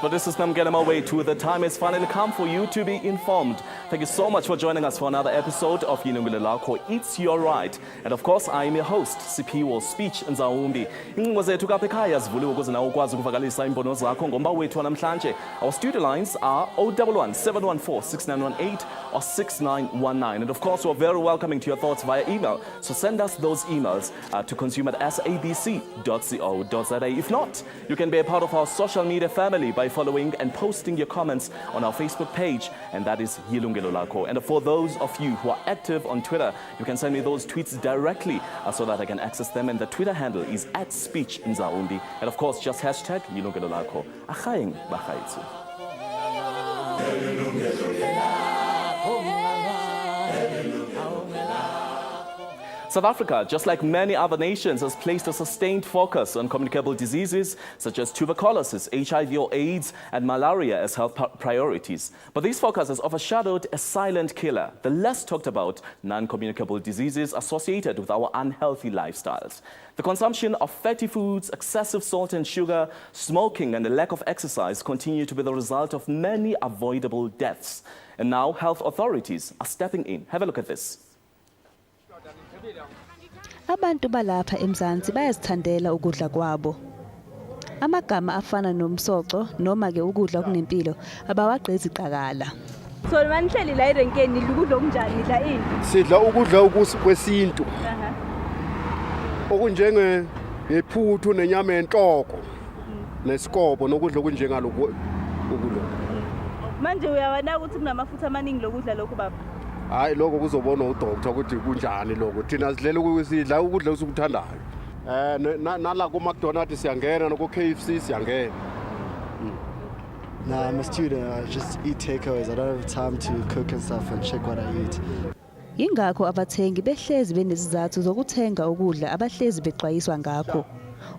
but this is Yilungelo Lakho. The time has finally come for you to be informed. Thank you so much for joining us for another episode of Yilungelo Lakho. It's your right. And of course, I am your host, Siphiwo Speech Nzawumbi. Incingo zethu kapha ekhaya zivuliwe ukuze nawe ukwazi ukuvakalisa imbono zakho ngomba wethu wanamhlanje. Our studio lines are 011 714 6918 or 6919. And of course, we're very welcoming to your thoughts via email. So send us those emails to consume@sabc.co.za. If not, you can be a part of our social media family by following and posting your comments on our Facebook page, and that is Yilungelo Lakho. And for those of you who are active on Twitter, you can send me those tweets directly so that I can access them, and the Twitter handle is @speechnzawumbi, and of course just hashtag Yilungelo Lakho. Achaying bachayitsu. South Africa, just like many other nations, has placed a sustained focus on communicable diseases such as tuberculosis, HIV or AIDS, and malaria as health priorities. But this focus has overshadowed a silent killer, the less talked about non-communicable diseases associated with our unhealthy lifestyles. The consumption of fatty foods, excessive salt and sugar, smoking, and the lack of exercise continue to be the result of many avoidable deaths. And now health authorities are stepping in. Have a look at this. Abantu balapha eMzansi bayazithandela ukudla kwabo. Amagama afana nomsoco noma ke ukudla okunempilo abawaqezi iqakala. So manihleli la erenkeni ukudla okunjani nidla ini? Sidla ukudla kwesintu. Okunjenge ngephuthu nenyama enhloko nesikobo nokudla okunjengalokho ukudla. Manje uyawana ukuthi kunamafutha amaningi lokudla lokho baba. Hayi lokho kuzobona udoctor ukuthi kunjani lokho thina sidlela ukusidla ukudla usukuthandayo nala ku McDonald's siyangena no ku KFC siyangena. Nah, I'm a student. I just eat takeaways. I don't have time to cook and stuff and check what I eat. Yingakho abathengi behlezi benesizathu zokuthenga ukudla abahlezi bexwayiswa ngakho.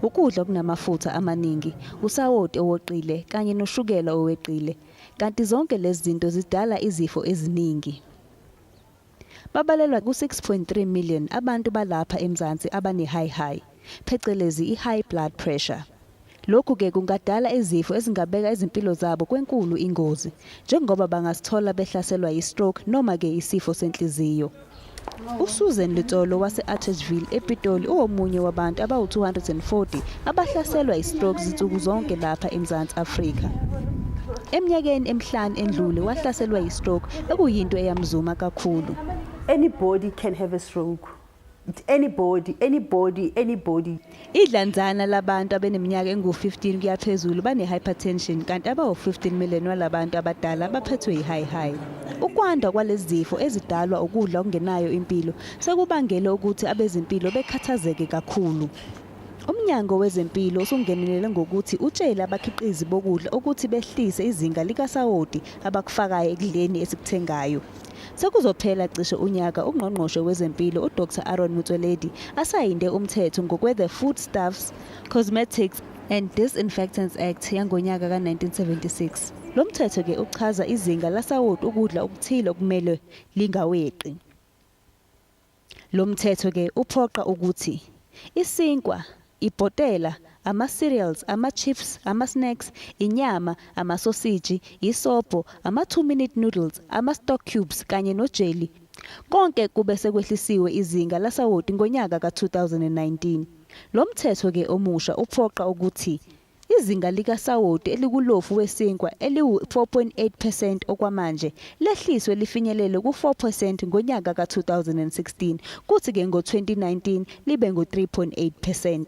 Ukudla okunamafutha amaningi, usawoti owoqile kanye noshukela oweqile. Kanti zonke lezi zinto zidala izifo eziningi. Babalelwa ku-6.3 million abantu balapha eMzansi abane-high, phecelezi i-high blood pressure. Lokhu ke kungadala izifo ezingabeka izimpilo zabo kwenkulu ingozi, njengoba bangasithola behlaselwa yi-stroke noma ke isifo senhliziyo. uSusan Lutolo wase-Attersville ePitoli uwomunye wabantu abawu-240 abahlaselwa yi-stroke zinsuku zonke lapha eMzansi Afrika. Eminyakeni emihlanu endlule wahlaselwa yi-stroke ekuyinto eyamzuma kakhulu. Anybody can have a stroke. Anybody. Idlanzana labantu abaneminyaka engu-15 kuya phezulu bane-hypertension kanti abawu-15 million walabantu abadala baphethwe yi-high. Ukwanda kwalezi zifo ezidalwa ukudla okungenayo impilo sekubangele ukuthi abezempilo bekhathazeke kakhulu. Umnyango wezempilo usungenelele ngokuthi utshele abakhiqizi bokudla ukuthi behlise izinga likasawoti abakufakayo ekudleni esikuthengayo. Sekuzophela cishe unyaka ungqongqoshe wezempilo uDr Aaron Motsoaledi asayinde umthetho ngokwe-The Foodstuffs, Cosmetics and Disinfectants Act yangonyaka ka-1976. Lo mthetho ke uchaza izinga lasawoti ukudla okuthile okumele lingaweqi. Lo mthetho ke uphoqa ukuthi isinkwa, ibhotela, ama-cereals, ama-chips, ama-snacks, inyama, amasoseji, isobho, ama-2-minute noodles, ama-stock cubes kanye nojeli. Konke kube sekwehlisiwe izinga lasawoti ngonyaka ka-2019. Lo mthetho ke omusha uphoqa ukuthi izinga likasawoti elikulofu wesinkwa eliwu-4.8% okwamanje lehliswe lifinyelele ku-4% ngonyaka ka-2016 kuthi ke ngo-2019 libe ngo-3.8%.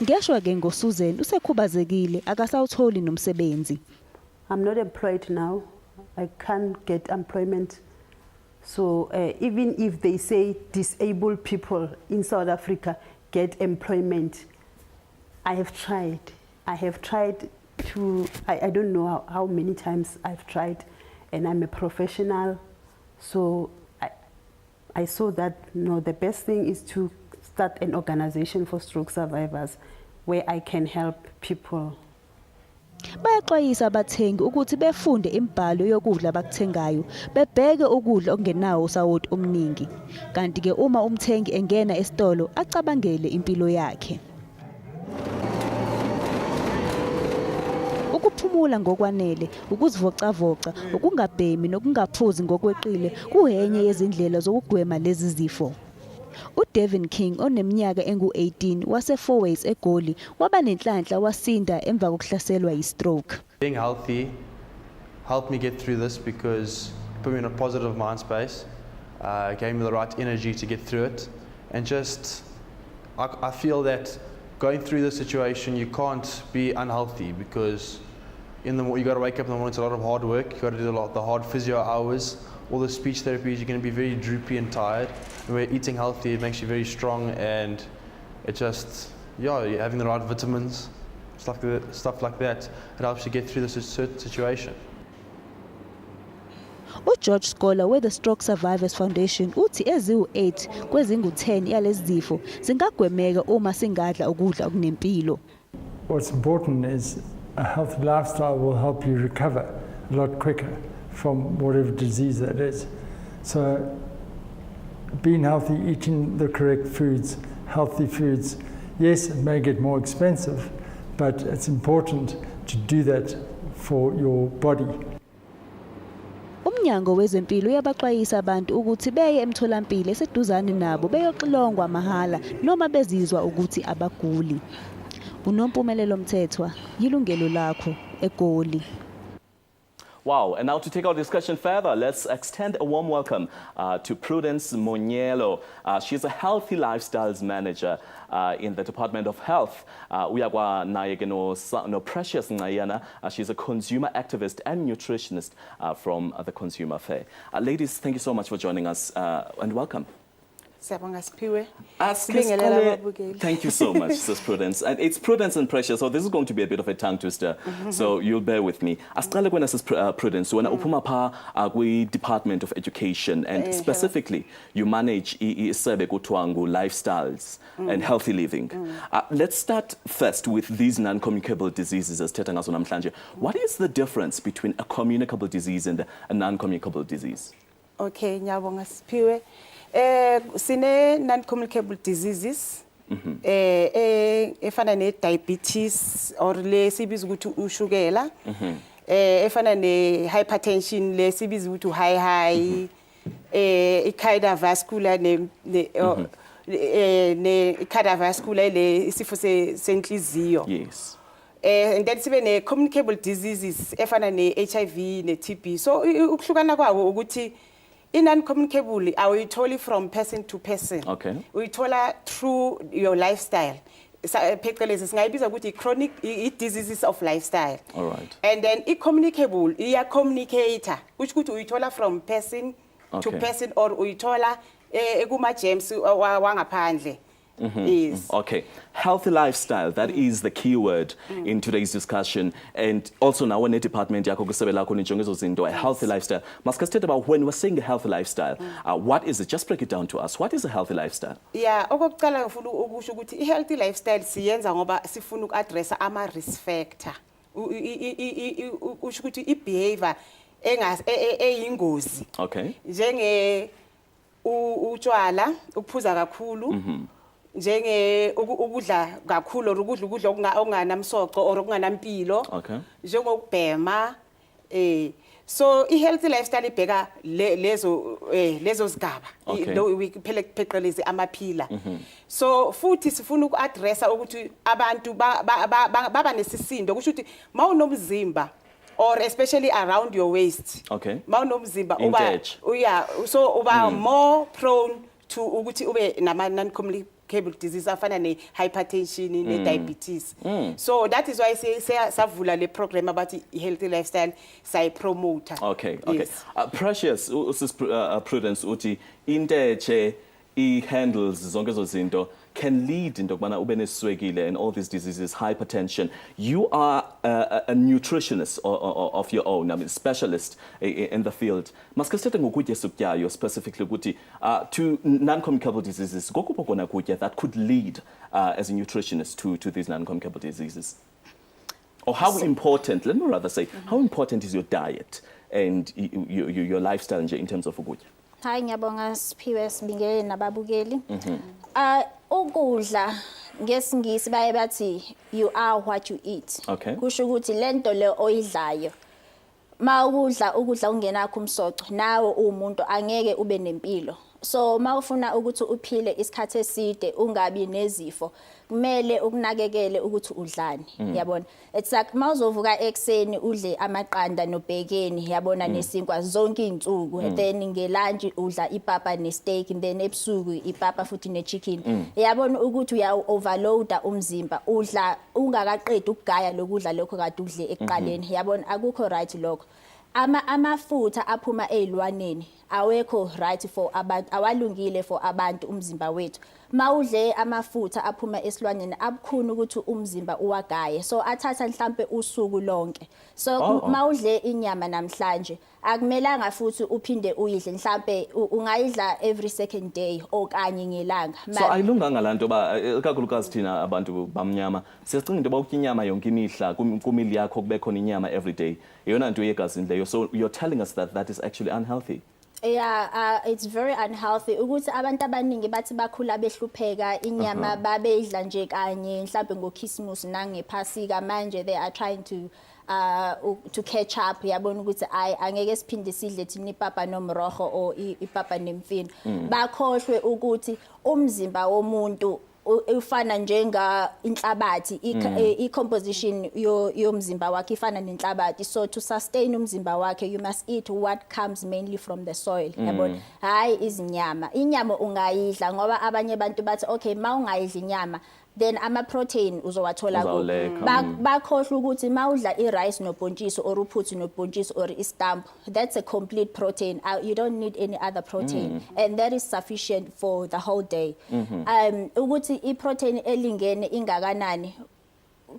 Ngeshwa ke ngoSusan usekhubazekile akasawutholi nomsebenzi. I'm not employed now. I can't get employment. So even if they say disabled people in South Africa get employment, I have tried to, I don't know how many times I've tried, and I'm a professional. So I saw that the best thing is to start an organization for stroke survivors where I can help people. Bayaxwayisa abathengi ukuthi befunde imibhalo yokudla abakuthengayo, bebheke ukudla okungenawo usawoti omningi. Kanti ke uma umthengi engena esitolo acabangele impilo yakhe. ukuphumula ngokwanele, ukuzivocavoca, ukungabhemi nokungaphuzi ngokweqile kuyenye yezindlela zokugwema lezi zifo. uDevin King oneminyaka engu-18 wase-Fourways eGoli waba nenhlanhla wasinda emva kokuhlaselwa yi-stroke. Being healthy helped me get through this because it put me in a positive mind space, gave me the right energy to get through it, and just I feel that going through this situation you can't be unhealthy because you got to wake up in the morning. It's a lot of hard work. You got to do a lot of the hard physio hours, all the speech therapies. You're going to be very droopy and tired. And when you're eating healthy, it makes you very strong, and it just you're having the right vitamins, stuff like that. It helps you get through this situation. uGeorge Scholar we-The Stroke Survivors Foundation uthi eziwu-8 kwezingu-10 yalezi zifo zingagwemeka uma singadla ukudla okunempilo. What's important is a healthy lifestyle will help you recover a lot quicker from whatever disease that is. So being healthy, eating the correct foods, healthy foods, yes, it may get more expensive, but it's important to do that for your body. Umnyango wezempilo uyabaxwayisa abantu ukuthi beye emtholampilo eseduzane nabo beyoxilongwa mahhala noma bezizwa ukuthi abaguli. Unompumelelo Mthethwa, Yilungelo Lakho, eGoli. Wow, and now to take our discussion further, let's extend a warm welcome to Prudence Monyelo. She's a healthy lifestyles manager in the Department of Health. Uyakwa naye ke no Precious Ngayana. She's a consumer activist and nutritionist from the Consumer Fair. Ladies, thank you so much for joining us and welcome. Thank you so much, Sis Prudence. And it's Prudence and Precious, so this is going to be a bit of a tongue twister, so you'll bear with me. Asqale kwena Sis Prudence, wena uphuma pha kwi-Department of Education, and specifically, you manage isebe kuthiwa lifestyles and healthy living. Let's start first with these non-communicable diseases as thetha ngazo namhlanje. What is the difference between a communicable disease and a non-communicable disease? Okay, ngiyabonga Siphiwe. Sine non-communicable diseases efana ne diabetes or le sibiza ukuthi ushukela efana ne hypertension le sibiza ukuthi high i cardiovascular ne cardiovascular le isifo senhliziyo. Yes. And then sibe ne communicable diseases efana ne HIV ne TB. So ukuhlukana kwawo ukuthi non-communicable, awuyitholi from person to person. Okay. Uyithola through your lifestyle. Phecelezi singayibiza ukuthi chronic diseases of lifestyle. All right. And then communicable, communicator, which ukuthi uyithola from person to person or uyithola kuma germs wangaphandle. Yes. Okay. Healthy lifestyle, that is the key word in today's discussion. And also now when the department yakho kusebela khona injongezo zinto a healthy lifestyle. Must state about when we're saying a healthy lifestyle. What is it? Just break it down to us. What is a healthy lifestyle? Yeah, okokuqala ngifuna ukusho ukuthi I healthy lifestyle siyenza ngoba sifuna ukaddressa ama risk factor. Usho ukuthi I behavior eyingozi. Okay. Njenge utshwala, ukuphuza kakhulu. Njenge ukudla kakhulu ukudla okunganamsoco or okunganampilo. Okay. Njengokubhema so I healthy lifestyle ibheka lezo zigaba phecelezi amaphila. So futhi sifuna ukuaddressa ukuthi abantu baba nesisindo kusho ukuthi mawunomzimba or especially around your waist. Okay. Mawunomzimba so uba more prone to ukuthi ube nama non-communicable disease afana ne hypertension ne diabetes. So that is why savula le program about healthy lifestyle say promoter. Okay. Yes. Precious Prudence uthi inteche handles zonke zo zinto can lead into kubana ube neswekile and all these diseases, hypertension. You are a nutritionist of your own, I mean specialist in the field. Maskasithethe ngokutya esukutyayo specifically ukuthi to non-communicable diseases kokuphi kona kutya that could lead as a nutritionist to these non-communicable diseases? Or how important, let me rather say, how important is your diet and your lifestyle in terms of ukutya? Hayi ngiyabonga Siphiwe Sibingele nababukeli. Ukudla ngesingisi baye bathi you are what you eat. Okay. Kusho ukuthi lento le oyidlayo mawudla ukudla ungenakho umsoco nawe umuntu angeke ube nempilo. So mawufuna ukuthi uphile isikhathi eside ungabi nezifo kumele ukunakekele ukuthi udlani yabona. It's like mawuzovuka ekseni udle amaqanda nobhekeni yabona nesinkwa zonke izinsuku then ngelunch udla ipapa nesteak then ebusuku ipapa futhi nechicken yabona ukuthi uya overloada umzimba udla ungakaqedi ukugaya lokudla lokho kade udle ekuqaleni yabona akukho right lokho. Amafutha aphuma ezilwaneni awekho right for abantu awalungile for abantu umzimba wethu. Mawudle amafutha aphuma esilwaneni abukhuni ukuthi umzimba uwagaye so athatha mhlambe usuku lonke. So mawudle inyama namhlanje akumelanga futhi uphinde uyidle mhlambe ungayidla every second day okanye ngelanga. So ayilunganga lanto ba kakhulukazi thina abantu bamnyama siyacinga into ba ukutya inyama yonke imihla kumili yakho kube khona inyama every day. Yona nto yegazini leyo. So you're telling us that that is actually unhealthy. Yeah, it's very unhealthy. Ukuthi abantu abaningi bathi bakhula behlupheka inyama babedla nje kanye mhlambe ngoKhisimusi nangephasika manje they are trying to catch up yabona ukuthi angeke siphinde sidle thina ipapa nomroho o ipapa nemfino. Bakhohlwe ukuthi umzimba womuntu ufana njenga inhlabathi i-composition yomzimba wakhe ifana nenhlabathi so to sustain umzimba wakhe you must eat what comes mainly from the soil yabona hayi inyama ungayidla ngoba abanye abantu bathi okay mawungayidla inyama then ama protein uzowathola ku bakhohlwa ukuthi mawudla i-rice nobhontshisi or uphuthu nobhontshisi or istamp that's a complete protein you don't need any other protein and that is sufficient for the whole day. Ukuthi i-protein elingene ingakanani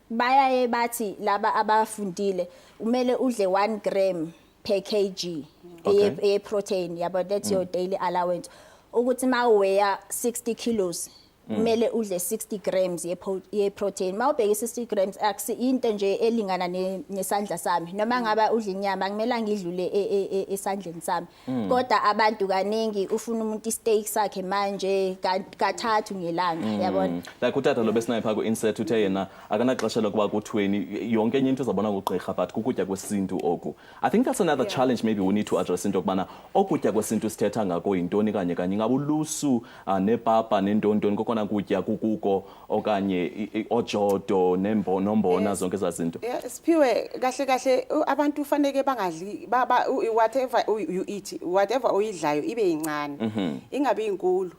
bayaye bathi laba abafundile umele udle 1 gram per kg ye protein yabo that's your daily allowance. Ukuthi maweya 60 kilos kumele udle 60 grams ye protein. Mawubheka 60 grams akusi into nje elingana nesandla sami noma ngaba udla inyama kumele ngidlule esandleni sami kodwa abantu kaningi ufuna umuntu isteak sakhe manje kathathu ngelanga yabona. Like utata lo besinayiphaka ku insert uthe yena akanaxesha lokuba kuthweni yonke enye into uzabona kugqirha but kukutya kwesintu oku. I think that's another challenge maybe we need to address into kubana okutya kwesintu sithetha ngako yintoni kanye ngabulusu nepapa nentontoni kokona kutya kukuko okanye ojodo nombona zonke zazinto. Siphiwe kahle abantu ufanele bangadli whatever you eat whatever uyidlayo ibe incane ingabe inkulu.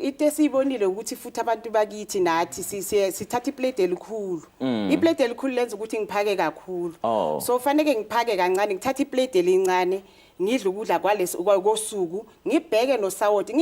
Into esibonile ukuthi futhi abantu bakithi nathi sithatha iplate elikhulu. Iplate elikhulu lenza ukuthi ngiphake kakhulu. So ufanele ngiphake kancane ngithatha iplate elincane ngidla ukudla kwalesi kosuku ngibheke nosawoti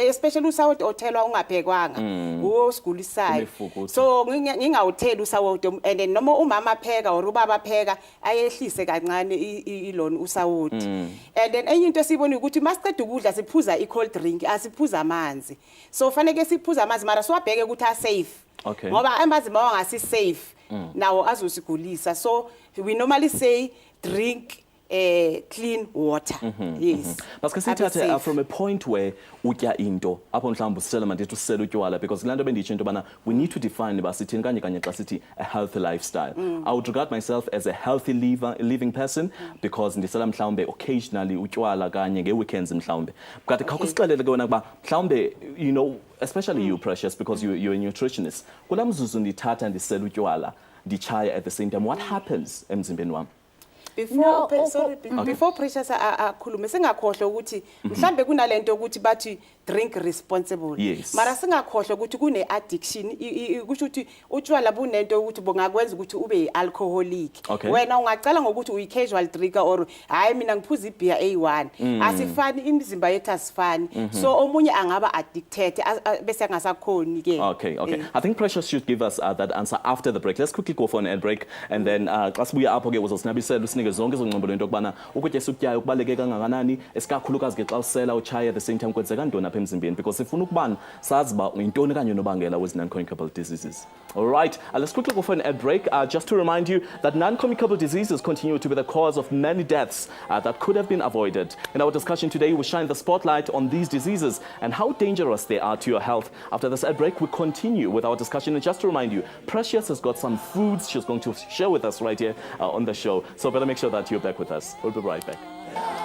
especially usawoti othelwa ungaphekwanga osigulisayo. So ngingawutheli usawoti and then noma umama pheka or ubaba pheka ayehlise kancane ilona usawoti. And then enye into esibona ukuthi masiqeda ukudla siphuza i-cold drink asiphuza amanzi. So fanele siphuza amanzi mara siwabheke ukuthi a-safe. Ngoba amanzi mawangasi safe nawo azosigulisa. So we normally say drink clean water. Yes. Parce sithathe from a point where utya into apho mhlawumbe sisela manje tusela utywala because lanto benditsho into bana we need to define basithini kanye xa sithi a healthy lifestyle. I would regard myself as a healthy living person because ndisela mhlawumbe occasionally utywala kanye ngeweekends mhlawumbe. But khawusixelele ke wena kuba mhlawumbe you know especially you Precious because you're a nutritionist. Kulamzuzu ndithatha ndisela utywala ndichaya at the same time what happens emzimbeni wami? Before Precious akhulume singakhohlwa ukuthi mhlambe kunalento ukuthi bathi drink responsible. Mara singakhohlwa ukuthi kune addiction kusho ukuthi utshwala bunento ukuthi bongakwenza ukuthi ube alcoholic. Wena ungacala ngokuthi uyi casual drinker or hayi mina ngiphuza ibeer A1 asifani imizimba yethu asifani so omunye angaba addicted bese angasakhoni ke. Okay. I think Precious should give us that answer after the break. Let's quickly go for an ad break and then xa sibuya apho ke uzosinabisela usinike zonke izongqombolo into kubana ukutya esukutyayo kubaleke kangakanani esikakhulukazi ke xa usela uchaya at the same time kwenzeka ntoni apha apha emzimbeni, because sifuna ukubana sazi uba yintoni kanye unobangela wezi non-communicable diseases. All right, let's quickly go for an ad break. Just to remind you that non-communicable diseases continue to be the cause of many deaths that could have been avoided. In our discussion today, we shine the spotlight on these diseases and how dangerous they are to your health. After this ad break, we continue with our discussion. And just to remind you, Precious has got some foods she's going to share with us right here on the show. So better make sure that you're back with us. We'll be right back.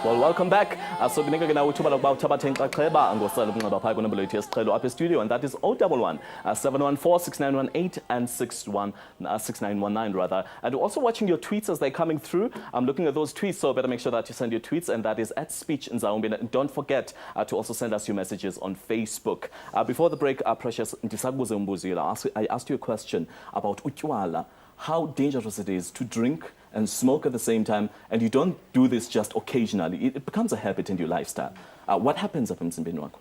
Well, welcome back. So kunika ke nawe ithuba lokuba uthabathe inxaxheba ngosala ukunxiba phaya kwinombolo yethu yesicelo apha studio, and that is 011 714 6918 and 6919 rather. And we're also watching your tweets as they're coming through. I'm looking at those tweets, so better make sure that you send your tweets, and that is at Speech in Zaumbi. And don't forget to also send us your messages on Facebook. Before the break, Precious, I asked you a question about utywala, how dangerous it is to drink and smoke at the same time, and you don't do this just occasionally. It becomes a habit in your lifestyle. What happens up in emzimbeni wakho?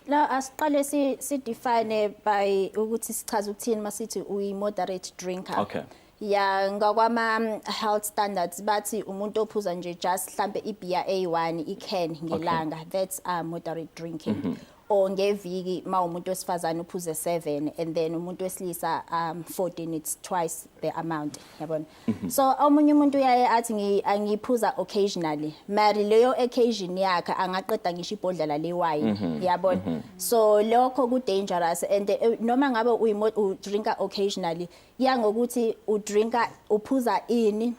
Now, asiqale si define by ukuthi sichaza ukuthini masithi uyi moderate drinker. Okay. Ya ngakwama health standards bathi umuntu ophuza nje just mhlambe ibeer A1 ican ngelanga. Okay. That's moderate drinking. Or ngeviki ma umuntu wesifazana uphuze 7 and then umuntu wesilisa 14, it's twice the amount, yabona. So omunye umuntu uyaye athi angiphuza occasionally, mari leyo occasion yakhe angaqeda ngisho ibhodlela le wine, yabona. So lokho ku dangerous, and noma ngabe u drinker occasionally yangokuthi u drinker uphuza ini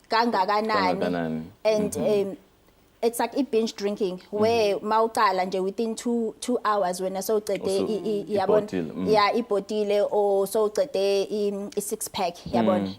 kangakanani, and it's like binge drinking where mawuqala nje within 2 hours when sowucede yabona ibhotile or sowucede i 6 pack yabona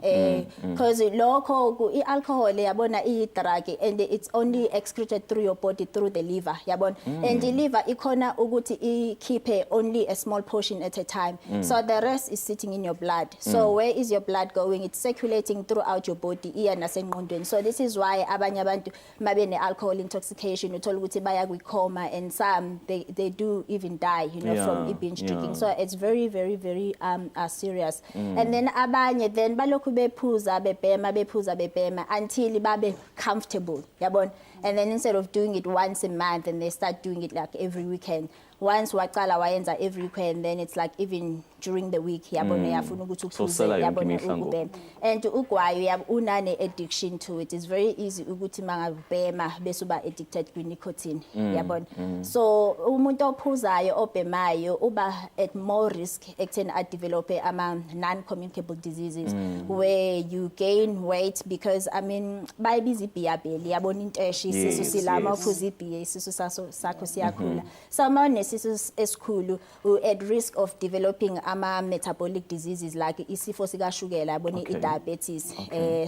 because lokho i-alcohol yabona i-drug and it's only excreted through your body through the liver yabona, and the liver ikhona ukuthi ikhiphe only a small portion at a time, so the rest is sitting in your blood. So where is your blood going? It's circulating throughout your body iya nasengqondweni. So this is why abanye abantu mabene alcohol intoxication uthola ukuthi baya kwi-coma, and some they do even die, you know, from binge drinking. So it's very serious. And then abanye then balokhu bephuza bebhema until babe comfortable yabona, and then instead of doing it once a month, and they start doing it like every weekend. Once waqala wayenza every weekend, then it's like even during the week yabona yafuna ukuthi uphuze yabona ukubhema, and ugwayo unane addiction to it. It's very easy ukuthi mangabhema bese uba addicted kwi nicotine yabona. So umuntu ophuzayo obhemayo uba at more risk ekutheni develop ama non-communicable diseases where you gain weight, because I mean bayibiza ibhiya belly yabona inteshi isisu silama uphuza ibhiya isisu sakho siyakhula. So sisu esikhulu at risk of developing ama metabolic diseases like isifo sikashukela yabona i-diabetes.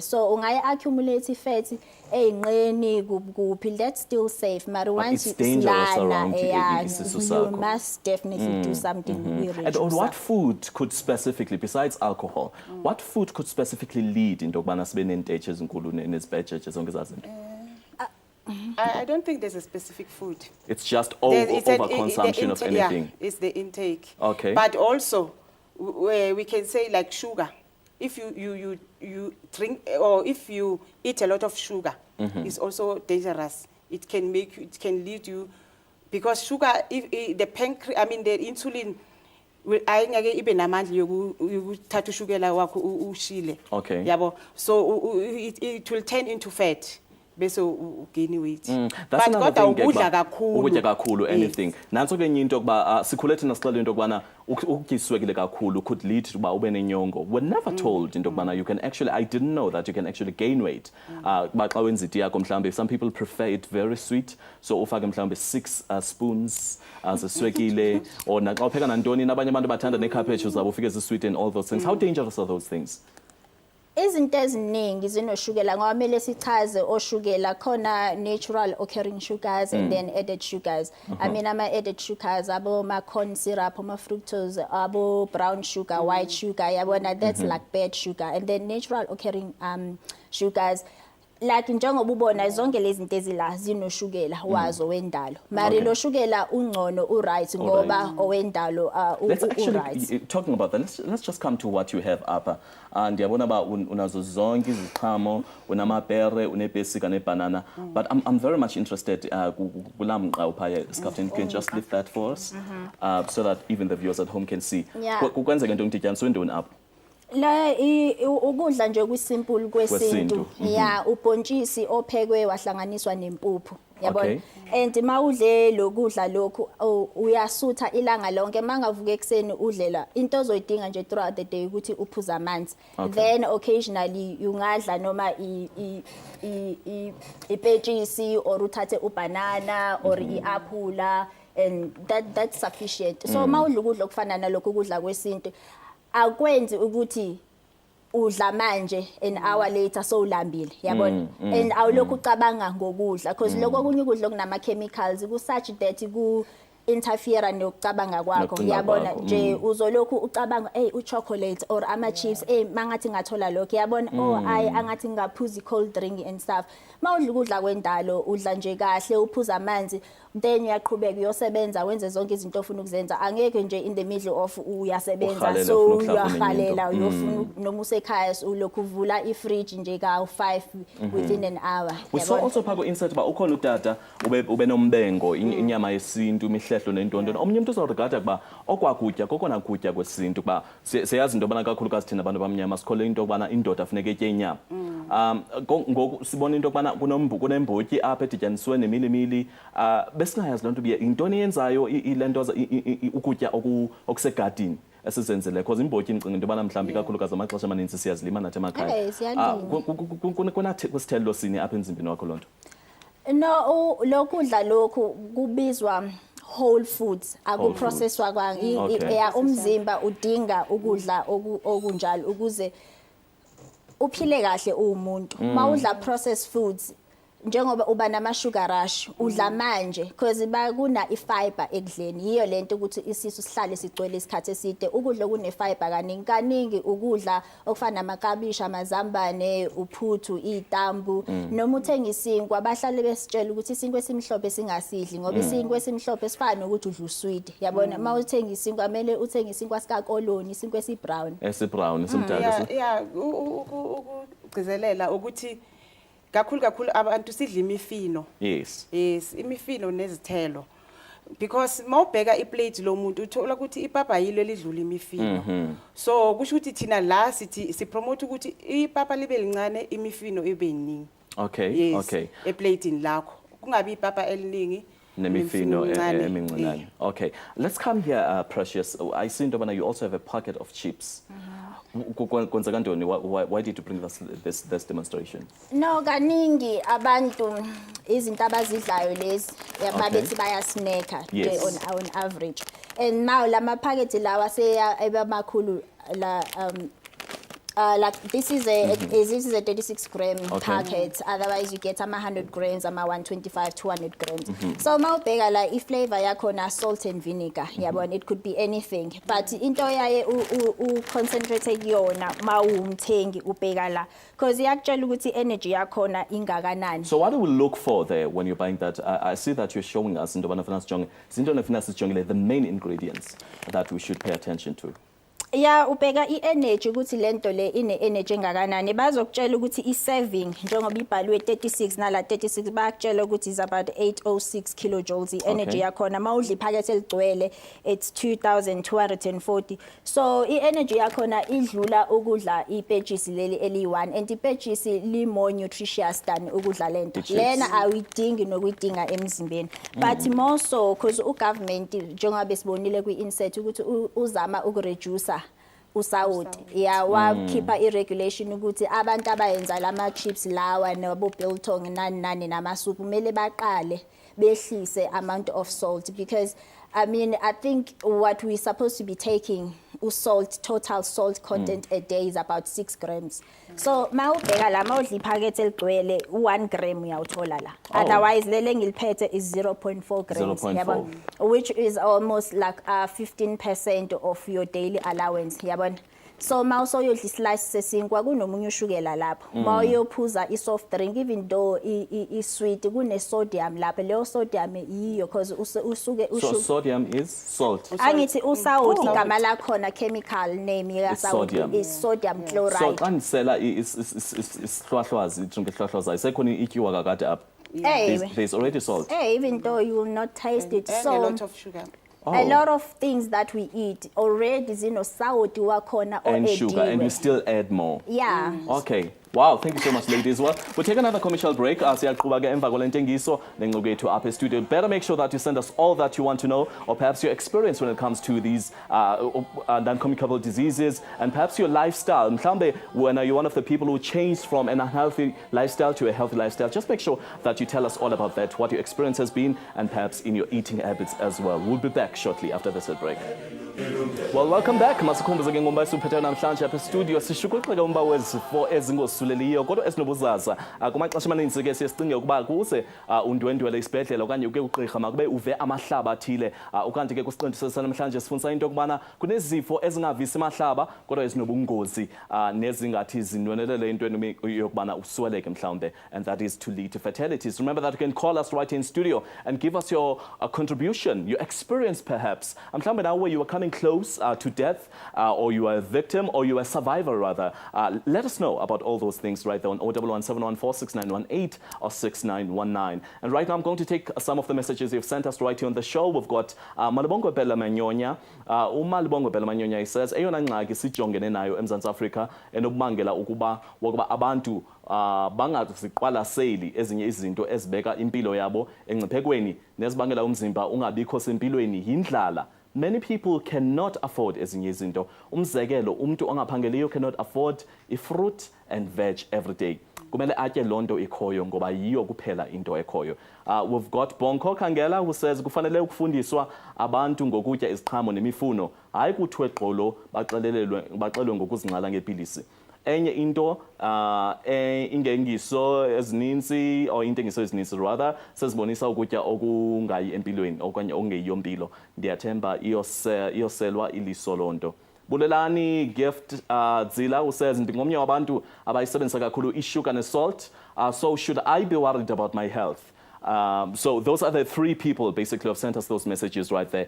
So ungaye accumulate fat eyinqeni kuphi, that's still safe, but once it's dangerous around you must definitely do something. And what food could specifically, besides alcohol, what food could specifically lead into ukubana sibe nentethe ezinkulu nezibhejeje zonke zazinto? I don't think there's a specific food. It's just overconsumption of anything. Yeah, it's the intake. Okay. But also, we can say like sugar. If you drink or if you eat a lot of sugar, it's also dangerous. It can lead you, because sugar, if the pancreas, I mean the insulin, ayingeke ibe namandla yokuthatha ushukela wakho ushile. Okay. Yabo. So it will turn into fat. Bese ugain weight. That's another thing. Ukudla kakhulu anything. Nanso ke enye into kuba sikhule thina sixela into kubana ukutyiwekile kakhulu could lead to ba ube nenyongo. We're never told into kubana you can actually, I didn't know that you can actually gain weight. Ba xa wenza iti yakho mhlambe, some people prefer it very sweet, so ufake mhlambe 6 spoons zeswekile, or na xa upheka nantoni nabanye abantu bathanda nekhaphetshu zabo ufike sweet and all those things. How dangerous are those things? Izinto eziningi zinoshukela ngoba mele sichaze oshukela khona natural occurring sugars and then added sugars. I mean ama added sugars abo ma corn syrup, ama fructose, abo brown sugar, white sugar yabona, that's like bad sugar. And then natural occurring sugars like njengoba ubona zonke lezi zinto ezila zinoshukela wazo wendalo mari lo shukela ungcono uright ngoba owendalo Let's actually, uright. talking about that, let's just come to what you have up. And ndiyabona ba unazo zonke iziqhamo, unamapere, unepesika nebanana. But I'm very much interested kulamqa uphaya Captain, can you just lift that for us so that even the viewers at home can see. Kwenzeka into ngidityaniswe ntoni apha? La ukudla nje kwisimple kwesintu yeah ubhontshisi ophekwe wahlanganiswa nempuphu yabona and mawudle lokudla lokhu uyasutha ilanga lonke mangavuka ekseni udlela into ozoyidinga nje throughout the day ukuthi uphuza amanzi then occasionally ungadla noma ipetshisi or uthathe ubanana or iapula and that's sufficient so mawudla ukudla okufana nalokho ukudla kwesintu akwenzi ukuthi udla manje an hour later so ulambile yabona and awulokhu ucabanga ngokudla because lokho okunye ukudla kunama chemicals ku such that ku interfere nokucabanga kwakho yabona nje uzolokhu ucabanga uchocolate or ama chips mangathi ngathola lokho yabona angathi ngaphuza cold drink and stuff mawudla ukudla kwendalo udla nje kahle uphuza amanzi then uyaqhubeka uyosebenza wenze zonke izinto ofuna ukuzenza angeke nje in the middle of uyasebenza so uyahalela uyofuna noma usekhaya ulokhu uvula ifridge nje ka 5 within an hour. We saw also phako insert ba ukhona utata ube nombengo inyama yesintu imihlehlo nentonto omnye umuntu uzoregada kuba okwakutya kokona kutya kwesintu kuba siyazi into abana kakhulukazi thina abantu bamnyama sikholwe into kubana indoda afuneke etye inyama ngoku sibona into kubana kunembotyi apha edityaniswe nemilimili besingayazi lonto biye intoni yenzayo ilento ukutya okusegadini esizenzele because imbotyi imcinga into bana mhlambi kakhulukazi amaxesha amaninzi siyazilima nathi emakhaya kunathi kusithelo sini apha emzimbeni wakho lonto no lokudla lokhu kubizwa whole foods akuprocesswa kwanga umzimba udinga ukudla okunjalo ukuze uphile kahle umuntu mawudla processed foods njengoba uba nama sugar rush udla manje because bakuna ifiber ekudleni yiyo lento ukuthi isisu sihlale sigcwele isikhathi eside ukudla kune fiber kaningi ukudla okufana namakabishi amazambane uphuthu itambu noma uthenga isinkwa bahlale besitshela ukuthi isinkwa esimhlophe singasidli ngoba isinkwa esimhlophe sifana ukuthi udla usweet yabona mawuthenga isinkwa kumele uthenga isinkwa sika koloni isinkwa esibrown simdala ukugcizelela ukuthi kakhulu abantu sidla imifino yes imifino nezithelo because mawubheka iplate lo muntu uthola ukuthi ipapa yilo elidlula imifino so kusho ukuthi thina la si promote ukuthi ipapa libe lincane imifino ibe iningi okay eplateini lakho kungabi ipapa eliningi nemifino emincinane okay let's come here Precious I see into you also have a packet of chips why did you bring this demonstration? No kaningi abantu izinto abazidlayo lezi yababethi bayasnacka on average and now lama packet lawa sebamakhulu la like this is a 36 gram packet otherwise you get 100 grams 125 200 grams so mawubheka la iflavor yakhona salt and vinegar yabona it could be anything but into yaye u concentrate kuyona mawumthengi ubheka la because yakutshela ukuthi energy yakhona ingakanani. So what do we look for there when you're buying that? I see that you're showing us into the main ingredients that we should pay attention to. Yeah ubheka i-energy ukuthi lento le ine-energy engakanani bazokutshela ukuthi i-serving njengoba ibhalwe 36 nala 36 bayakutshela ukuthi is about 806 kilojoules i-energy yakhona mawudla iphakethe eligcwele it's 2240 so i-energy yakhona idlula ukudla ipetshisi leli eli1 and ipetshisi li more nutritious than ukudla lento lena awuyidingi nokuyidinga emzimbeni but more so because ugovernment njengoba besibonile kwi-insert ukuthi uzama ukureduce usawoti wakhipha iregulation ukuthi abantu abayenza lama chips lawa nabo biltong nani namasupu kumele baqale behlise amount of salt because I think what we're supposed to be taking total salt content a day is about 6 grams. So mawubheka la mawudla iphakethe eligcwele 1 gram uyawuthola la. Otherwise lele ngiliphethe is 0.4 grams yabona which is almost like 15% of your daily allowance yabona. So mawuso yodla islice sesinkwa kunomunye ushukela lapho. Mawuyophuza i-soft drink even though i-sweet kune sodium lapho. Leyo sodium yiyo because usuke So sodium is salt. angithi usawoti igama lakhona chemical name sodium. is sodium chloride. So xa ndisela isihlwahlwazi idrink ehlwahlwaza ayisekhona ityiwa kakade apha. There's already salt. Even though you will not taste it. And So a lot of sugar. a lot of things that we eat already zinosawoti wakhona And sugar, and we ediwe. still add more. Yeah. Okay. Wow, thank you so much, ladies. Well, we'll take another commercial break. Siyaqhubeka ke emva kwale ntengiso nengqokwethu apha studio. Better make sure that you send us all that you want to know, or perhaps your experience when it comes to these non-communicable diseases, and perhaps your lifestyle. Mhlambe, when you're one of the people who changed from an unhealthy lifestyle to a healthy lifestyle, just make sure that you tell us all about that, what your experience has been, and perhaps in your eating habits as well. We'll be back shortly after this break. Well, welcome back. Masikhumbuze ke ngomba esiphethe namhlanje apha studio sishukuxeke umba wezifo ezingosuleliyo kodwa esinobuzaza kumaxesha amaninzi ke siyacinge ukuba kuze undwendwele isibhedlela okanye uke ugqirha makube uve amahlaba athile ukanti ke kusiqondisisa namhlanje sifundisa into okubana kunezifo ezingavisi amahlaba kodwa ezinobungozi nezingathi zinwenelele into yokubana usweleke mhlawumbe, and that is to lead to fatalities. Remember that you can call us right in studio and give us your contribution, your experience perhaps. Mhlawumbe nawe you were coming close to death, or you are a victim, or you are a survivor rather. Let us know about all those things right there on 011-714-6918 or 6919. And right now I'm going to take some of the messages you've sent us right here on the show. We've got Malibongo Bella Manyonya. Malibongo Bella Manyonya, he says, eyona ngxaki sijongene nayo eMzantsi Afrika enokubangela ukuba abantu bangaziqwalaseli ezinye izinto ezibeka impilo yabo engciphekweni nezibangela umzimba ungabikho sempilweni yindlala. Many people cannot afford ezinye izinto. Umzekelo, umuntu ongaphangeliyo cannot afford fruit and veg every day. Kumele atye lonto ikhoyo ngoba yiyo kuphela into ekhoyo. We've got Bonko Kangela who says kufanele ukufundiswa abantu ngokutya iziqhamo nemifuno, hayi kuthiwe xolo baxelelwe ngokuzingcala ngepilisi. Enye into ingengiso ezininzi or intengiso ezininzi rather sezibonisa ukutya okungayi empilweni okanye ongeyiyo mpilo. Ndiyathemba iyoselwa iliso lonto. Bulelani Gift Zila who says ndingomnye wabantu abayisebenzisa kakhulu isugar and salt, so should I be worried about my health? So those are the three people basically who have sent us those messages right there.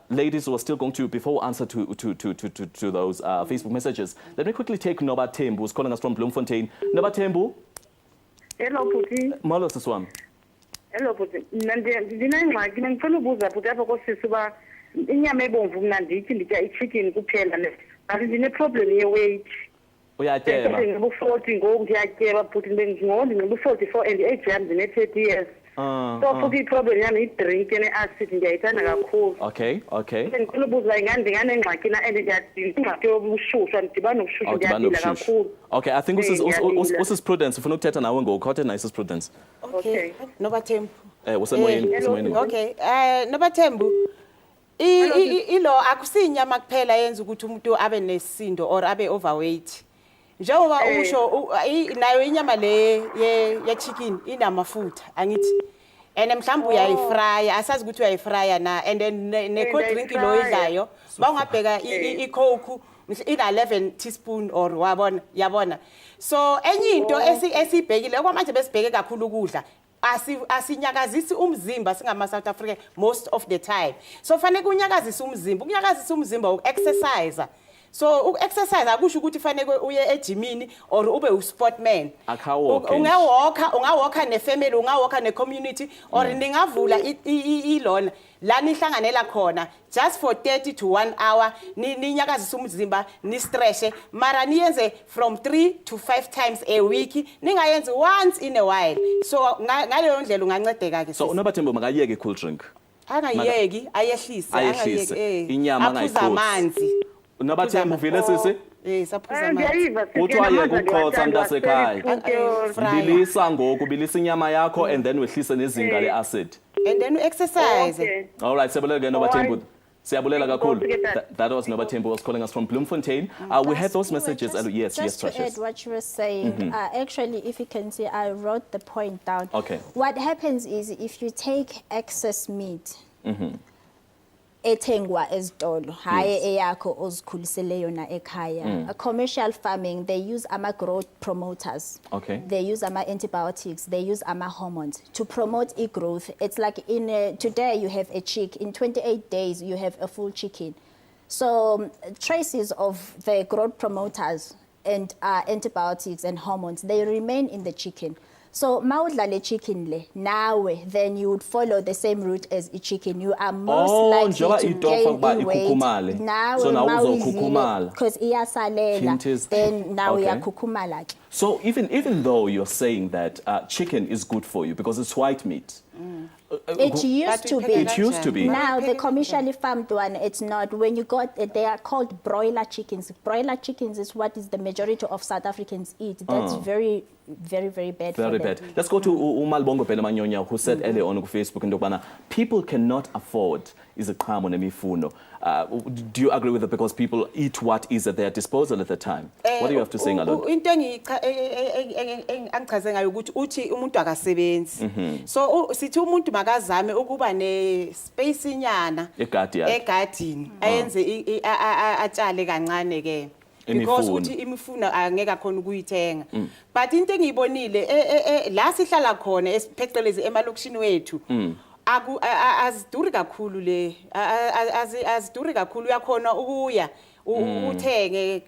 Ladies, we're still going to, before we answer to those Facebook messages, let me quickly take Noba Tembu, who's calling us from Bloemfontein. Noba Tembu. Hello, Puti. Malo Siswam. Hello, Puti. Ndinengxaki ngifuna ubuza Puti apha kosisi uba inyama ebomvu mna ndithi nditya ichicken kuphela kanti ndine-problem ye-weight. Uyatyeba? Ndingu-40 ngoku ndiyatyeba Puti ndingu-44 and age yam ndine-30 years. So futhi i-problem yami yi-drink ene-acid ndiyayithanda kakhulu. Okay. Ndifuna ubuza ndinganengxaki na and ingxaki yobushushu andidibani nobushushu ndiyabila kakhulu. Okay, I think usis Prudence ufuna ukuthetha nawe ngoku khawuthe naye sis Prudence. Okay. Nobathembu. Usemoyeni. Okay. Nobathembu. Ilo akusinyama kuphela yenza ukuthi umuntu abe nesisindo or abe overweight. Njengoba usho nayo inyama le ye chicken inamafutha angithi and mhlawumbe uyayifrya asazi ukuthi uyayifrya na and then ne cold drink lo idlayo bawungabheka icoke ina 11 teaspoon or yabona so enye into esibhekile okwamanje besibheke kakhulu ukudla asinyakazisi umzimba singama South Africa most of the time, so fanele unyakazisa umzimba uexercise. So exercise akusho ukuthi fanele uye ejimini or ube usportman. Ungawalka nefamily, ungawalka necommunity or ningavula ilona la nihlanganela khona just for 30 to 1 hour ninyakazisa umzimba ni stress mara niyenze from 3 to 5 times a week, ningayenzi once in a while. So ngaleyo ndlela ungancedeka ke. So uNobathembu makayeke cool drink. Angayeki ayehlise inyama aphuza amanzi. Nobathembu vile sisi? Saphuza amanzi. Uthiwa ukuqhotsa mntasekhaya. Bilisa ngoku, bilisa inyama yakho and then wehlise nezinga le-acid. And then exercise. Okay. All right, siyabulela ke Nobathembu. Siyabulela kakhulu. That was Nobathembu was calling us from Bloemfontein. We had those messages. Yes, Just to Precious. add what you were saying, actually, if you can see, I wrote the point down. Okay. What happens is if you take excess meat, ethengwa ezitolo haye eyakho ozikhulisele yona ekhaya. A commercial farming, they use growth promoters. Okay. They use antibiotics, they use hormones to promote growth. It's like today you have a chick, in 28 days you have a full chicken. So traces of the growth promoters and antibiotics and hormones, they remain in the chicken. So maudla le chicken le nawe, then you would follow the same route as a chicken. You are most likely to gain weight. Now because iyasalela, then now you are kukumala. So even though you're saying that chicken is good for you because it's white meat. It used to be. It used to be. Now the commercially farmed one, it's not. When you got, they are called broiler chickens. Broiler chickens is what is the majority of South Africans eat. That's very, very, very bad. Very bad. Let's go to Umalbongo Pelemanyonya, who said earlier on Facebook and people cannot afford iziqhamo nemifuno. Do you agree with it because people eat what is at their disposal at the time? What do you have to say, Ngalon? Into engichaze ngayo ukuthi uthi umuntu akasebenzi. So sithi umuntu makazame ukuba ne space inyana egadini ayenze atshale kancane ke. Because uthi imifuno angeke khona ukuyithenga. But into engiyibonile la sihlala khona esiphecelezi emalokishini wethu. Aziduri kakhulu le aziduri kakhulu uyakhona ukuya uthenge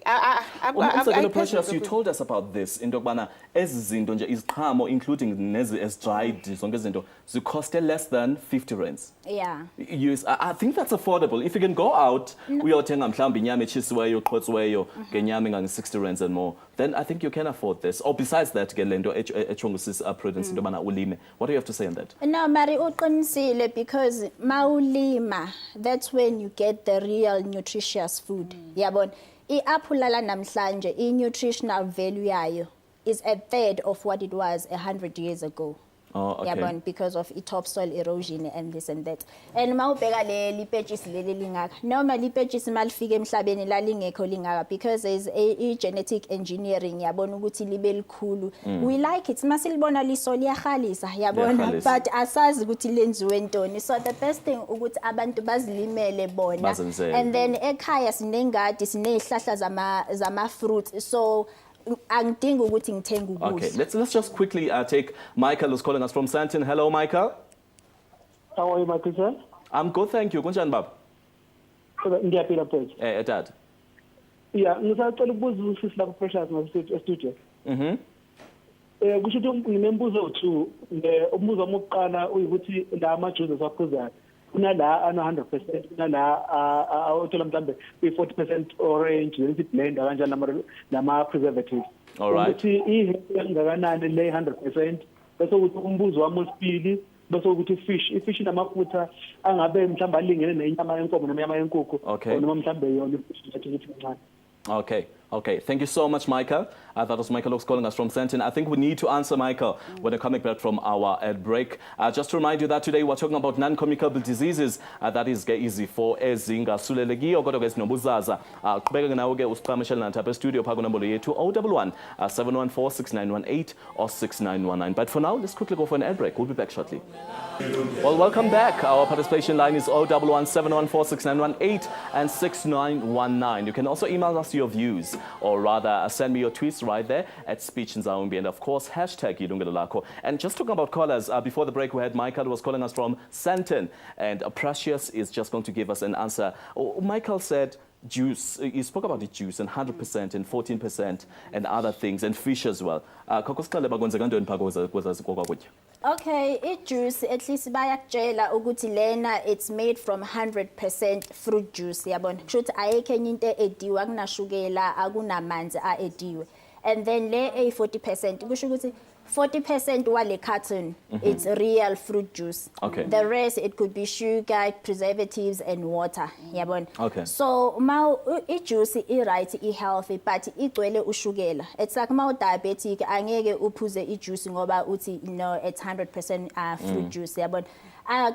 Precious, you told us about this into kubana ezizinto nje iziqhamo including nezi as dried zonke izinto cost less than 50 rands. Yeah. I think that's affordable. If you can go out uyothenga mhlawumbe inyama echisiweyo qotsiweyo ngenyama engange 60 rands and more, then I think you can afford this. Or besides that ke lento echongusis prudence into bana ulime. What do you have to say on that? No, Mari uqinisile because maulima, that's when you get the real nutritious food. Yabona, iapula la namhlanje nutritional value yayo is a third of what it was 100 years ago. Oh, okay. Yabona, because of topsoil erosion and this and that. And mawubheka le lipetshisi leli lingaka. Noma lipetshisi malifike emhlabeni la lingekho lingaka because there is a genetic engineering yabona ukuthi libe likhulu. We like it. Masilibona liso liyahalisa yabona, but asazi ukuthi lenziwe ntoni. So the best thing ukuthi abantu bazilimele bona. And then ekhaya sinengadi sinezihlahla zama fruits. So okay, let's just quickly take Michael, who's calling us from Sandton. Hello, Michael. How are you, Michael, sir? I'm good, thank you. Kunjani baba? Ngiyaphila mfethu. Dad. Yeah, ngisacela ukubuza usisi lapho Precious studio. Kusho ukuthi nginembuzo o2. Umbuzo wami wokuqala uyikuthi la amajuice esaphuzayo kunala ana 100%, kunala awuthola mhlambe 40% orange, then blend kanjani nama preservatives. All right. Ukuthi ihengakanani le 100%, bese ukuthi umbuzo wami wesibili bese ukuthi ifish namafutha angabe mhlamba alingene nenyama yenkomo noma inyama yenkukhu noma mhlambe yona ifish ethi incane. Okay. Thank you so much, Michael. That was Michael who's calling us from Sandton. I think we need to answer Michael when we're coming back from our ad break. Just to remind you that today we're talking about non-communicable diseases. That is easy for ezingasulelekiyo kodwa ke sinobuzaza. Qhubeka nawe ke usiqhameshela nathi studio phako nombolo yethu 011 714 6918 or 6919. But for now, let's quickly go for an ad break. We'll be back shortly. Well, welcome back. Our participation line is 011 714 6918 and 6919. You can also email us your views, or rather send me your tweets right there at Speech Nzawumbi, and of course hashtag Yilungelo Lakho. And just talking about callers, before the break we had Michael who was calling us from Sandton, and Precious is just going to give us an answer. Michael said juice, you spoke about the juice and 100% and 14% and other things, and fish as well. Okay, it juice at least bayakutshela ukuthi lena it's made from 100% fruit juice yabona. Kushuthi ayikho enye into ediwe akunashukela akunamanzi ediwe. And then le 40% kusho ukuthi 40% wale carton, it's real fruit juice. Okay. The rest, it could be sugar, preservatives, and water. Yabona. Okay. So, juice is right, it's healthy, but igcwele ushukela. It's like diabetic, angeke uphuze juice ngoba uthi no, it's 100% fruit juice. Yabona.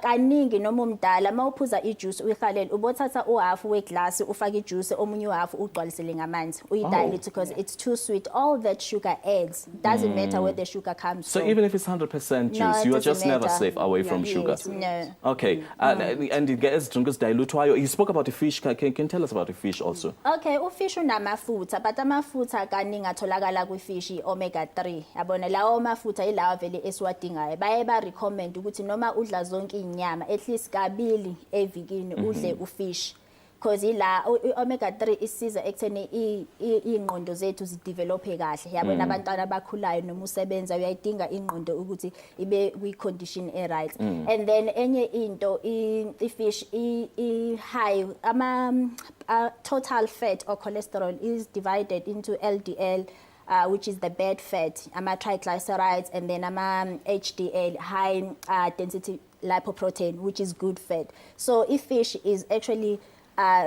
kaningi noma umdala mawuphuza ijuice uyihalela ubothatha uhalf weglass ufaka ijuice omunye uhalf ugcwalisele ngamanzi uyidilute because it's too sweet. All that sugar adds doesn't matter where the sugar comes so from. So even if it's 100% juice, No, you are just never matter. safe away from sugar. No. Okay, and it gets drunk as dilute. You spoke about the fish. Can you tell us about the fish also? Okay, ufish unamafutha, but amafutha kaningi atholakala kwifish omega 3. Yabona lawo mafutha ilawa vele esiwadingayo. Baye ba recommend ukuthi noma udla zonke inyama at least kabili evikini udle ufish. Because ila omega 3 isiza ekutheni ingqondo zethu zidevelope kahle. Yabona abantwana abakhulayo noma usebenza uyayidinga ingqondo ukuthi ibe kwi condition right. And then enye into ifish high total fat or cholesterol is divided into LDL, which is the bad fat, triglycerides, and then HDL, high density lipoprotein, which is good fat. So if fish is actually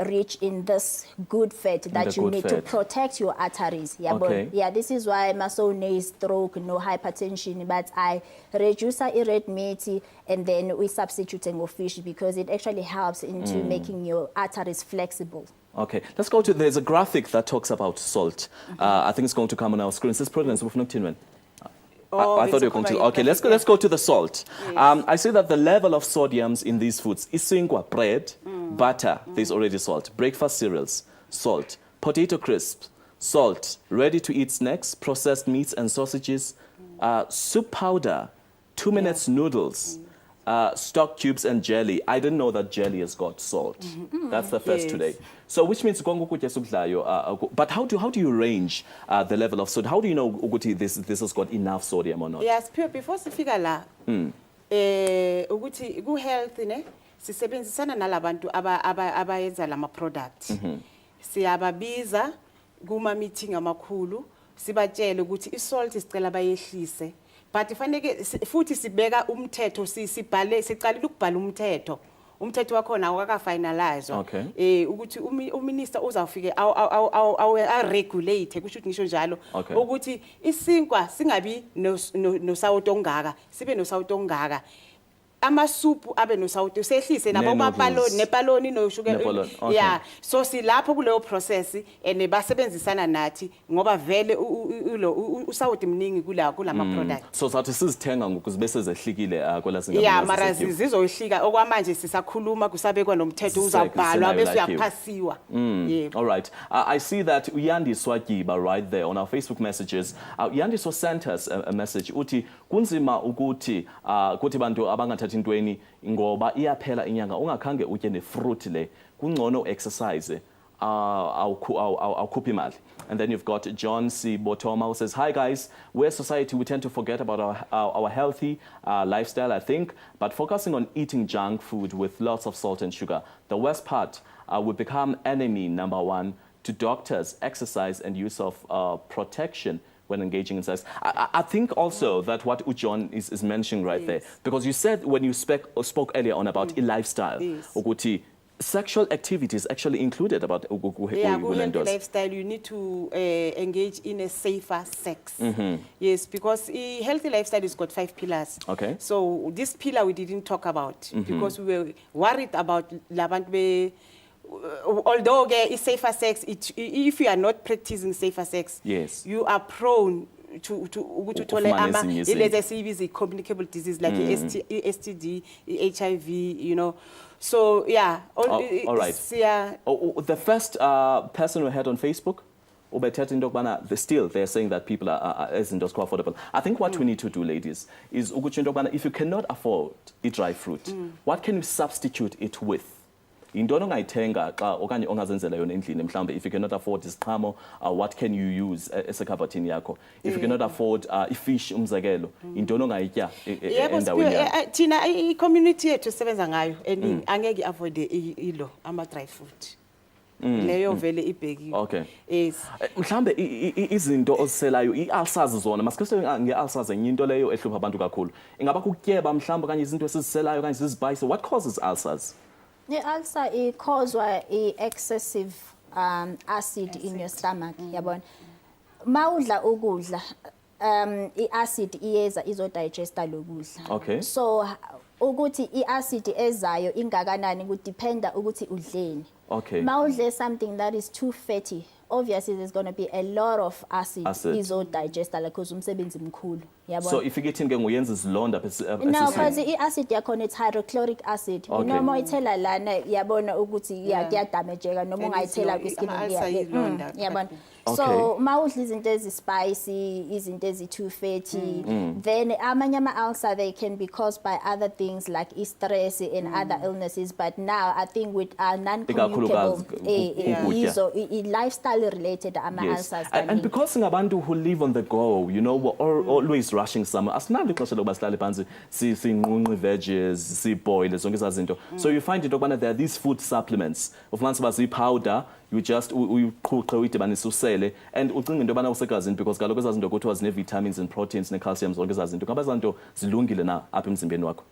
rich in this good fat that you need to protect your arteries. Yeah, okay. Yeah, this is why no stroke, no hypertension, but I reduce red meat and then we substituting with fish because it actually helps into making your arteries flexible. Okay, let's go to, there's a graphic that talks about salt. I think it's going to come on our screen. This program is I thought you were going to. Okay, let's go to the salt. Yes. I see that the level of sodiums in these foods is singwa, bread, butter, there's already salt, breakfast cereals, salt, potato crisps, salt, ready-to-eat snacks, processed meats and sausages, soup powder, 2 minutes noodles, stock cubes and jelly. I didn't know that jelly has got salt. That's the first today. So which means but how do you range the level of sodium? How do you know this has got enough sodium or not? Yes, before sifika la ukuthi ku health ne sisebenzisana nalabantu abayenza lama product. Siyababiza kuma meeting amakhulu sibatshele ukuthi isalt isicela bayehlise. But ifaneke futhi sibeka umthetho sibhale siqalile ukubhala umthetho wakhona awaka finalize ukuthi uminister uzawufike aw regulate kusho ukuthi ngisho njalo ukuthi isinkwa singabi no sawuti ongaka sibe no sawuti ongaka amasupu abe no sawuti sehlise nabo nepaloni no sugar yeah so silapho kuleyo process and basebenzisana nathi ngoba vele usawuti mningi kulama product so sathi sizithenga ngokuze bese zehlikile kwela singabe yeah mara zizohlika okwamanje sisakhuluma kusabekwa nomthetho uzabhalwa bese uyaphasiwa yeah all right I see that Uyandiswa Giba right there on our Facebook messages Uyandiswa sent us a message uthi kunzima ukuthi kuthi bantu abangathathi intweni ngoba iyaphela inyanga ungakhange utye nefruit le kungcono exercise awukhuphi imali. And then you've got John C. Botoma who says, hi guys, we're society, we tend to forget about our healthy lifestyle, I think, but focusing on eating junk food with lots of salt and sugar. The worst part would become enemy number 1 to doctors, exercise and use of protection when engaging in sex. I think also that what Ujon is mentioning right there, because you said when you spoke earlier on about a lifestyle, Uguti, sexual activity is actually included about lifestyle. You need to engage in a safer sex. Yes, because a healthy lifestyle has got 5 pillars. Okay. So this pillar we didn't talk about because we were worried about although it's safer sex, if you are not practicing safer sex, yes, you are prone to communicable disease like STD, HIV, you know. So yeah, all right. The first person we had on Facebook, still they're saying that people are affordable. I think what we need to do, ladies, is if you cannot afford a dry fruit, what can you substitute it with? If you cannot afford this what can you use as a kabatini yako? If you cannot afford fish umzagelo, tina community yethu sebenza ngayo and angeke avoid ilo ama dry fruit. Leyo vele ibhekiwe. Okay. Yes. Mhlambe izinto oselayo iulcers zona masikuse ngeulcers enye into leyo ehlupha abantu kakhulu. Ingaba kutyeba mhlambe kanye izinto esiziselayo kanye sizibhayise. What causes ulcers? The ulcer is caused by excessive acid in your stomach. Yabona. Mawudla ukudla acid iyeza izodigesta lokudla. Okay. So ukuthi i-acid ezayo ingakanani kudependa ukuthi udleni. Okay. Mawudle something that is too fatty, obviously there's going to be a lot of acid izodigesta because umsebenzi mkhulu. So if you get in nguyenza izilonda no, because i-acid yakhona it's hydrochloric acid. Okay. Noma uyithela lana yabona ukuthi kuyadamageka noma ungayithela kwiskin yabona. So mawudla izinto ezispicy, izinto ezi-too fatty, then amanye ama-ulcer they can be caused by other things like stress and other illnesses. But now I think with non-communicable, lifestyle related ama-ulcers. And because ngabantu who live on the go, you know, we're always rushing somewhere. Asinalo ixesha lokuba sihlale phansi sinqunqe veggies, siboil zonke izinto. So you find it there are these food supplements of mansi powder. You just uyiqhuqhe uyidibanise usele and ucinga into yobana usegazini because kaloku ezazinto kuthiwa zine-vitamins and proteins ne-calcium zonke ezazinto. Ngaba ezanto zilungile na apha emzimbeni wakho?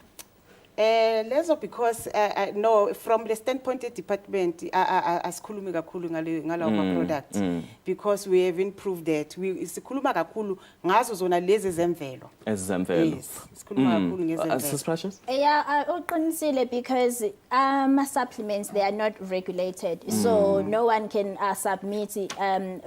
Lezo because no, from the standpoint of department asikhulumi kakhulu ngalawo product because we have improved that. Sikhuluma kakhulu ngazo zona lezi zemvelo. Ezemvelo. Yes, sikhuluma kakhulu ngezemvelo. Sis Precious? Yeah, uqinisile because supplements they are not regulated. So no one can submit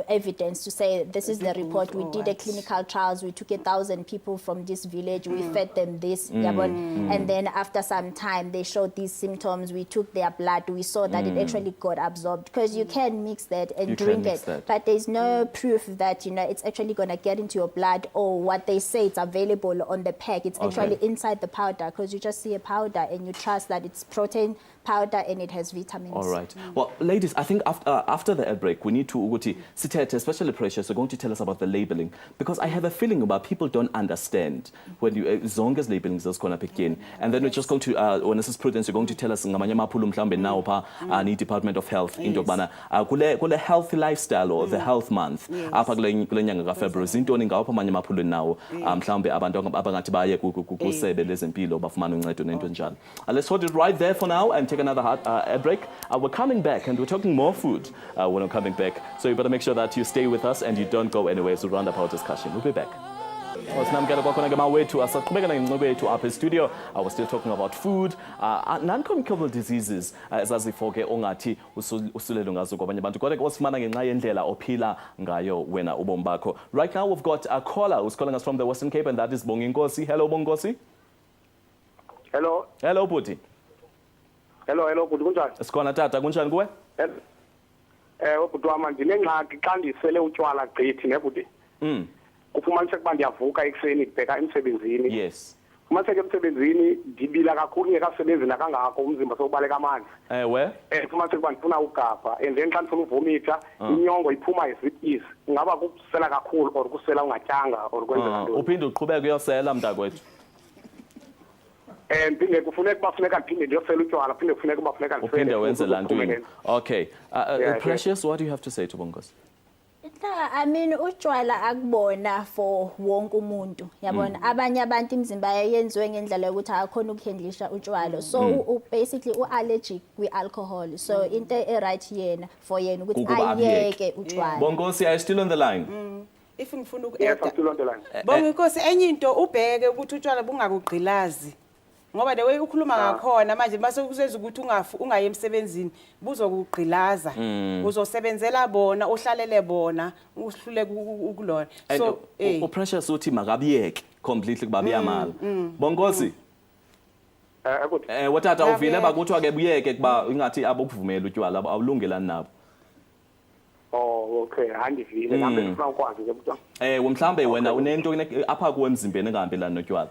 evidence to say this is the report. We did a clinical trials. We took 1,000 people from this village. We fed them this, and then after some time they showed these symptoms. We took their blood. We saw that it actually got absorbed because you can mix that and drink it, but there's no proof that it's actually going to get into your blood or what they say it's available on the pack. It's actually inside the powder because you just see a powder and you trust that it's protein powder and it has vitamins. All right. Well, ladies, I think after the ad break, we need to Sitete, especially Precious, are going to tell us about the labeling because I have a feeling about people don't understand when you zonke's labeling is going to begin, and then we're just going to when this is Prudence, you're going to tell us ngamanye amaphulu mhlambe nawo pha Department of Health into yokubana kule healthy lifestyle or the health month apha kule nyanga kaFebruary zintoni ngawo pha amanye amaphulu nawo mhlambe abantu abangathi baye kusebe lezempilo bafumana uncedo nento njalo. Let's hold it right there for now and take another ad break. We're coming back and we're talking more food when we're coming back. So you better make sure that you stay with us and you don't go anywhere to round up our discussion. We'll be back. Up in studio, I was still talking about food, non-communicable diseases, ezazifoke ongathi usulelo ngazo kwabanye abantu kodwa osifumana ngenxa yendlela ophila ngayo wena ubomi bakho. Right now we've got a caller who's calling us from the Western Cape, and that is Bonginkosi. Hello Bonginkosi. Hello. Hello Buti. Hello Buti, kunjani? Sikhona tata, kunjani kuwe? Buti wami ndinengxaki xa ndisele utywala gqithi nebuti. Kufumaniseka ukuba ndiyavuka ekuseni ndibheka emsebenzini. Yes. Kufumaniseka emsebenzini ndibila kakhulu ngekasebenzi nakangako umzimba sowubaleka amanzi. Ewe. Kufumaniseka ukuba ndifuna ugabha and then xa ndifuna uvomita inyongo iphuma izipisi. Ngaba kukusela kakhulu or kusela ungatyanga or kwenzeka ntoni. Uphinde uqhubeke uyosela mntakwethu. Phinde kufuneka bafuneka ndiphinde ndiyosela utywala phinde kufuneka bafuneka ndisele. Uphinde wenze laa ntweni. Okay. Precious, what do you have to say to Bonginkosi? I mean utshwala akubona for wonke umuntu yabona abanye abantu imizimba yenziwe ngendlela yokuthi akakhona ukuhandlisha utshwala so basically allergic kwi-alcohol so into right yena for yena ukuthi ayeke utshwala. Bonginkosi, are you still on the line? If ngifuna Yes, I'm still on the line. Bonginkosi enye into ubheke ukuthi utshwala bungakugqilazi ngoba the way ukhuluma ngakhona manje base kusenza ukuthi ungaye emsebenzini buzokugqilaza uzosebenzela bona uhlalele bona uhlule ukulona so Precious uthi makabiyeke completely kuba biyamala. Bonginkosi watata uvile bakuthiwa ke buyeke kuba ingathi abokuvumela utywala awulungelani nabo. Oh okay, handivile nami ngifuna ukwazi ke butwa. Mhlambe wena unento apha kuwe emzimbeni engahambelani notywala.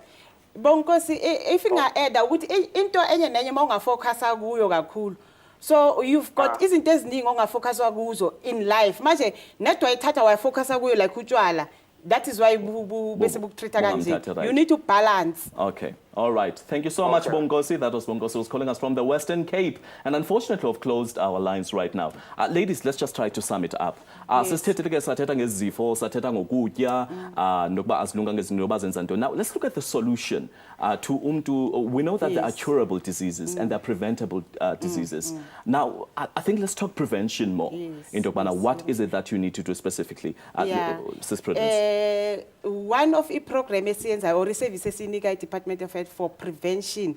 Bonginkosi if inga-add ukuthi into enye nenye mawungafocus kuyo kakhulu so you've got izinto eziningi ongafocuswa kuzo in life manje nedwa ithatha wayafocus kuyo like utshwala. That is why bese bukutreata kanje. You need to balance. Okay. All right. Thank you so much, Bonginkosi. That was Bonginkosi who's calling us from the Western Cape. And unfortunately, we've closed our lines right now. Ladies, let's just try to sum it up. Sathetha ngezifo, sathetha ngokutya, nokuba asilunga ngezinto abazenza ntoni. Now, let's look at the solution to we know that there are curable diseases and there are preventable diseases. Now, I think let's talk prevention more. What is it that you need to do specifically? Sis Prudence. One of the programs or services in the Department of Health 500 for prevention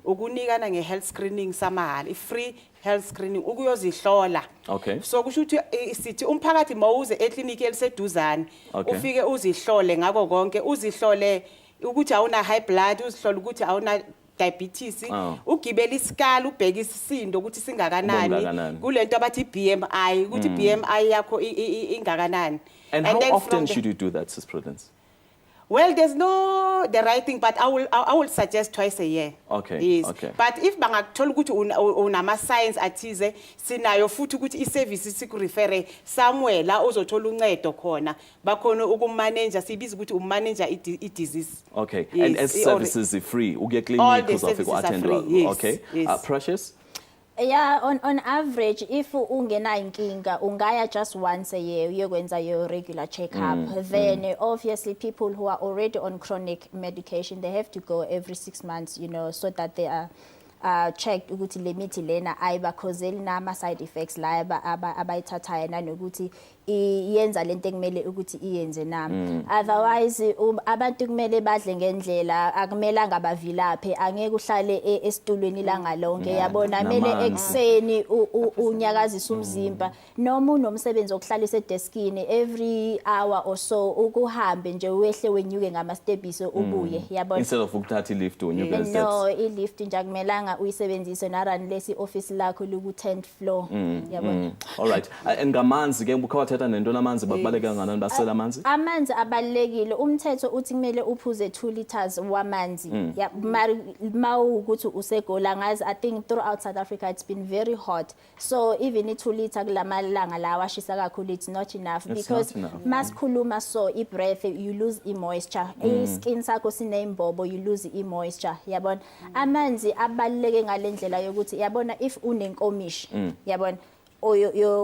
ukunikana nge-health screening samahala i-free health screening ukuyozihlola. Okay. So kusho ukuthi sithi umphakathi mawuze ekliniki eliseduzane Okay. ufike uzihlole ngako konke uzihlole ukuthi awuna high blood uzihlole ukuthi awuna diabetes ugibela isikali ubheka isisindo ukuthi singakanani kulento abathi BMI ukuthi BMI yakho ingakanani. And how often should you do that, Sis Prudence? Well, there's no the right thing, but I will suggest twice a year. Okay. Yes. Okay. But if bangakuthola ukuthi unama science athize sinayo futhi ukuthi iservice sikurefere somewhere la uzothola uncedo khona bakhona ukumanage sibiza ukuthi umanager i-disease. Okay. Yes. And as services are free, uge All clinic the uzofika services are attend. free, yes, Okay. yes. Precious? Yeah, on average, if ungena inkinga, ungaya just once a year, uyokwenza your regular checkup. Then obviously people who are already on chronic medication, they have to go every 6 months, you know, so that they are checked ukuthi le mithi lena ayibakhozeli nama side effects la abayithathayo nanokuthi iyenza lento ekumele ukuthi iyenze nami. Otherwise abantu kumele badle ngendlela, akumelanga bavilaphe, angeke uhlale esitulweni langa lonke, yabona mele ekseni unyakazisa umzimba noma unomsebenzi okuhlalisa edeskini every hour or so ukuhambe nje wehle wenyuke ngama steps ubuye, yabona. Instead of ukuthatha i-lift unyuke steps. No, i-lift nje akumelanga uyisebenzise narunless i-office lakho liku 10th floor, yabona. All right. And ngamanzi ke ukhathatha nento namanzi bakubaleka nganani basela amanzi? Amanzi abalekile, umthetho uthi kumele uphuze 2 liters wamanzi. Mawukuthi usegola ngazi, I think throughout South Africa it's been very hot. So even i2 liter kulamalanga la washisa kakhulu it's not enough because masikhuluma so i-breath you lose i-moisture. I-skin sakho sinembobo you lose i-moisture, yabona. Amanzi abaleke ngalendlela yokuthi yabona if unenkomishi, yabona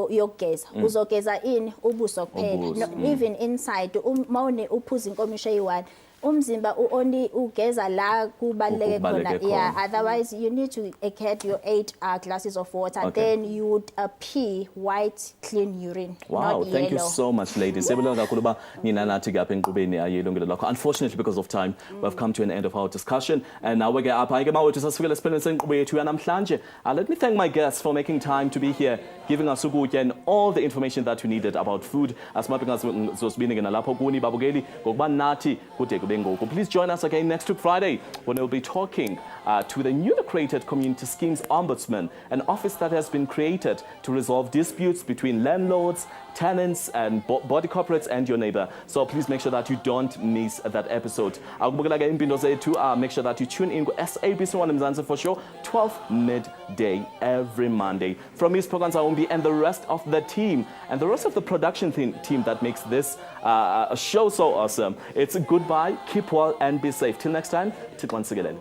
yogeza uzogeza ini ubuso kuphela, even inside mawune uphuza inkomisho eyi1 umzimba only ugeza la kubaleke khona, yeah. Otherwise you need to get your 8 glasses of water, then you would pee white clean urine. Wow, not thank yellow. you so much, ladies. Unfortunately, because of time, we've come to an end of our discussion, and now we get up. Let me thank my guests for making time to be here, giving us and all the information that we needed about food. Please join us again next week Friday when we'll be talking to the newly created Community Schemes Ombudsman, an office that has been created to resolve disputes between landlords, tenants and body corporates and your neighbor. So please make sure that you don't miss that episode. Make sure that you tune in with SABC One Mzansi for sure, 12 midday every Monday. From Ms. Poganza and the rest of the team and the rest of the production team that makes this show so awesome. It's goodbye, keep well and be safe. Till next time, once again.